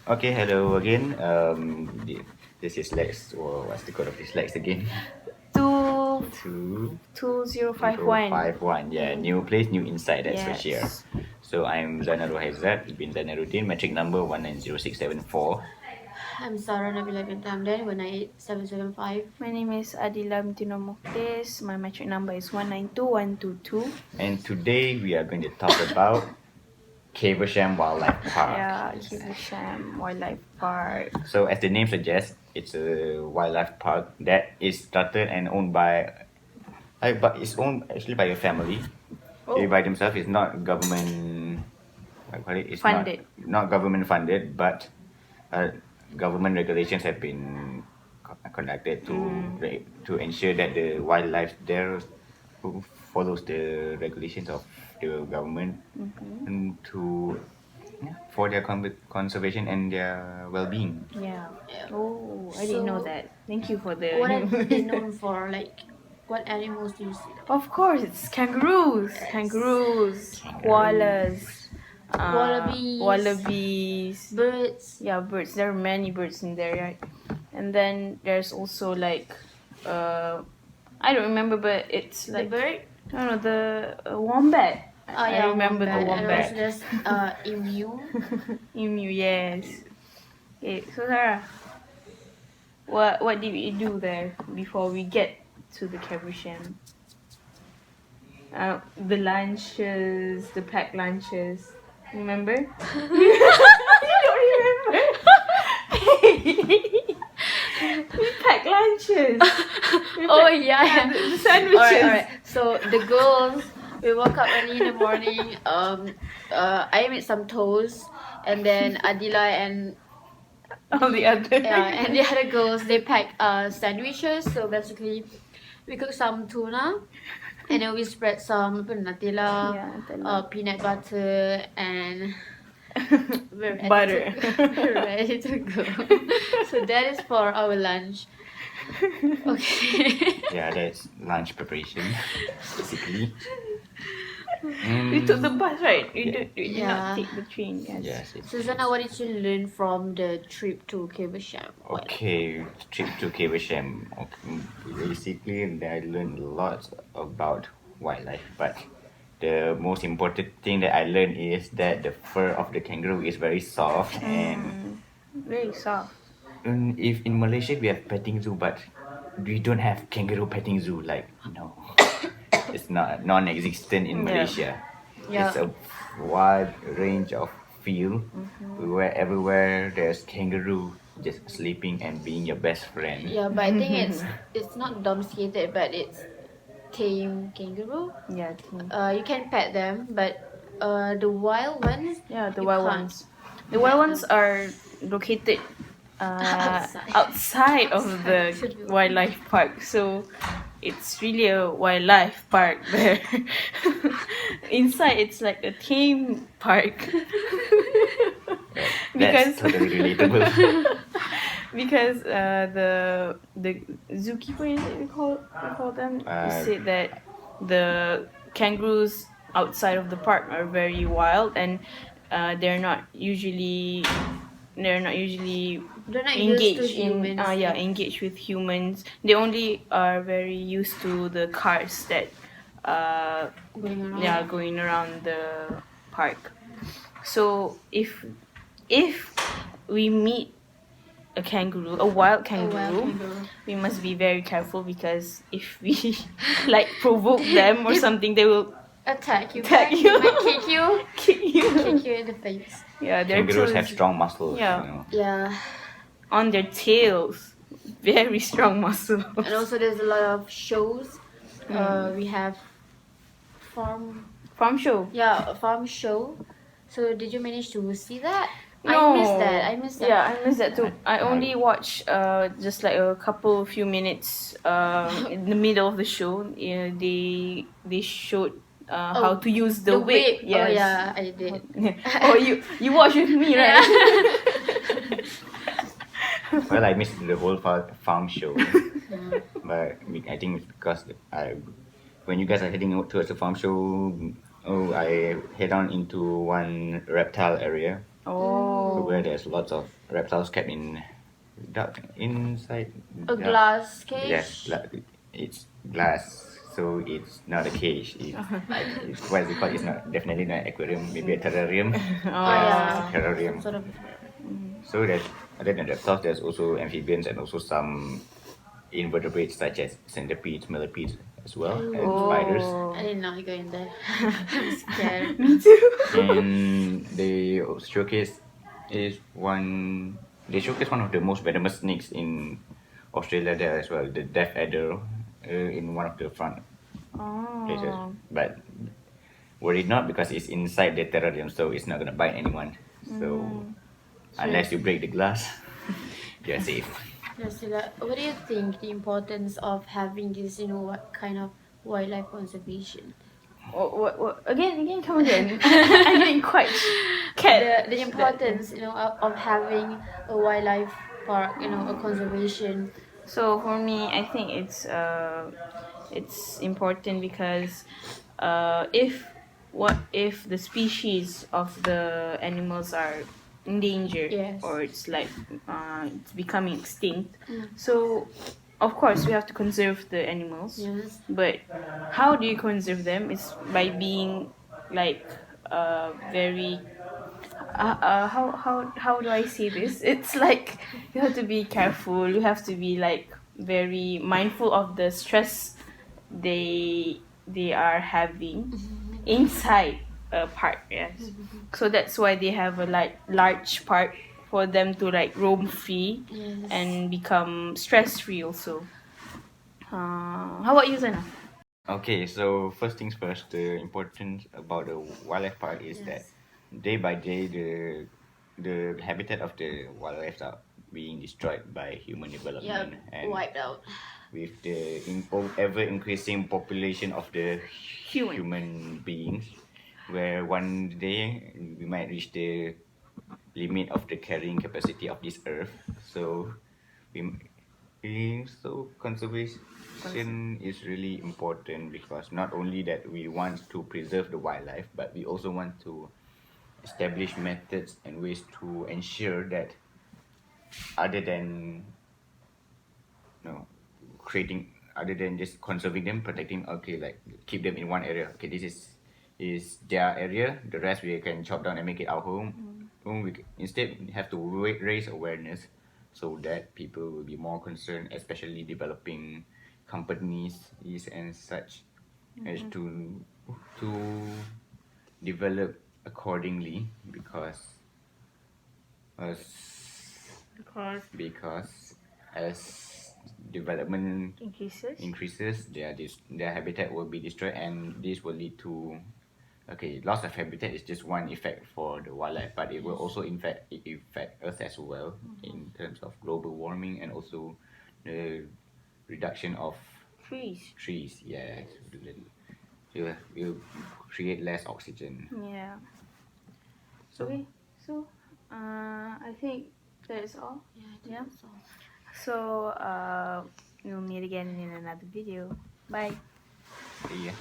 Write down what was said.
Okay, hello again. This is LAX. Or what's the code of this LAX again? Two Two 2051. 1. Yeah, new place, new insight. That's for sure. Yes. So I'm Zainal Haizat bin Zainuddin, metric number 190674. I'm Sarah Nabila bin Tamdan, 198775. My name is Adila Mutino Muktis. My metric number is 192122. And today we are going to talk about Caversham Wildlife Park. Yeah, Caversham Wildlife Park. So as the name suggests, it's a wildlife park that is started and owned by, but it's owned actually by a family. They by themselves. It's not government. It's Funded. Not government funded, but government regulations have been conducted to ensure that the wildlife there follows the regulations of the government and for their conservation and their well-being. Yeah. Oh, I didn't know So, that. Thank you for the. What are they known for? Like, what animals do you see? Of course, it's kangaroos, koalas, wallabies. Birds. Yeah, birds. There are many birds in there, right? And then there's also like, I don't remember, but it's The like bird? no, the wombat. I remember the wombat. And also there's emu. Emu, yes. Okay, so Sarah, what did we do there before we get to the Caversham? The lunches, the packed lunches. Remember? You don't remember? We packed lunches. Oh yeah. The sandwiches. Alright. So the girls, we woke up early in the morning. I made some toast, and then Adila and All the other. and the other girls, they packed sandwiches. So basically, we cooked some tuna, and then we spread some Nutella, Yeah, Nutella. peanut butter, and Butter. We're ready to go. So that is for our lunch. Okay. Yeah, that's lunch preparation, basically. We took the bus, right? We did Yeah. not take the train. Yes. Yes. Susanna, what did you learn from the trip to Caversham? Okay, trip to Caversham. Okay, basically, I learned a lot about wildlife, but the most important thing that I learned is that the fur of the kangaroo is very soft, and Very soft. if in Malaysia we have petting zoo, but we don't have kangaroo petting zoo. Like no, it's not non-existent in Malaysia. Yeah. It's a wide range of field where everywhere there's kangaroo just sleeping and being your best friend. Yeah, but I think it's not domesticated, but it's tame kangaroo. Yeah. Team. You can pet them, but the wild ones. Yeah, the you wild can't. ones. The wild ones are located outside of the wildlife park, so it's really a wildlife park there. Inside, it's like a theme park. That's totally relatable. Because the zookeeper, is it we call them, said that the kangaroos outside of the park are very wild, and they're not usually They're not engaged used to humans. engaged with humans. They only are very used to the cars that going around the park. So if we meet a wild kangaroo, we must be very careful, because if we like provoke them or something, they will Attack you. Attack back. you. They might kick you. kick you. Kick you in the face. Yeah, their Kangaroos toes have strong muscles. Yeah. You know. Yeah. on their tails, very strong muscles. And also there's a lot of shows. We have Farm show. a farm show. So did you manage to see that? No. I missed that. Yeah, I missed that too. I only watched just like a few minutes in the middle of the show. They showed how to use the whip. Yes. Oh yeah, I did. Oh, you watched with me, right? Well, I missed the whole farm show, but I think it's because when you guys are heading towards the farm show, I head on into one reptile area. Oh. So where there's lots of reptiles kept in inside A glass cage. Yes, it's glass, so it's not a cage. It's what is it called? It's not definitely not an aquarium. Maybe a terrarium. Yeah. It's a terrarium. Sort of. So there's other than reptiles, there's also amphibians and also some invertebrates such as centipedes, millipedes as well, and spiders. I did not go in there. I'm scared. And they showcase they showcase one of the most venomous snakes in Australia there as well, the death adder, in one of the front places. But worry not, because it's inside the terrarium, so it's not gonna bite anyone. So unless you break the glass, you're safe. Yes, what do you think the importance of having this, what kind of wildlife conservation? What? Again, come again. I didn't quite catch The importance, of having a wildlife park, a conservation. So for me, I think it's important because if the species of the animals are endangered, Yes. or it's like it's becoming extinct, so of course we have to conserve the animals. Yes. But how do you conserve them? It's by being like very how do I say this? It's like you have to be careful. You have to be like very mindful of the stress they are having inside a park. Yes, so that's why they have a large park for them to like roam free and become stress free also. How about you, Zana? Okay, so first things first, the importance about the wildlife park is that day by day the habitat of the wildlife are being destroyed by human development, and wiped out. with the ever increasing population of the Human. human beings, where one day we might reach the limit of the carrying capacity of this earth. So so conservation is really important, because not only that we want to preserve the wildlife, but we also want to establish methods and ways to ensure that, other than creating, other than just conserving them, protecting, okay, like keep them in one area, okay, this is their area, the rest we can chop down and make it our home. Instead we have to raise awareness, so that people will be more concerned, especially developing companies and such, as to develop accordingly, because as development increases, their habitat will be destroyed, and this will lead to, okay, loss of habitat is just one effect for the wildlife, but it will also affect us as well, in terms of global warming, and also the reduction of trees. Yes, will create less oxygen. Yeah. So Okay, so I think that's all. Yeah, that's all. So we'll meet again in another video. Bye. yeah.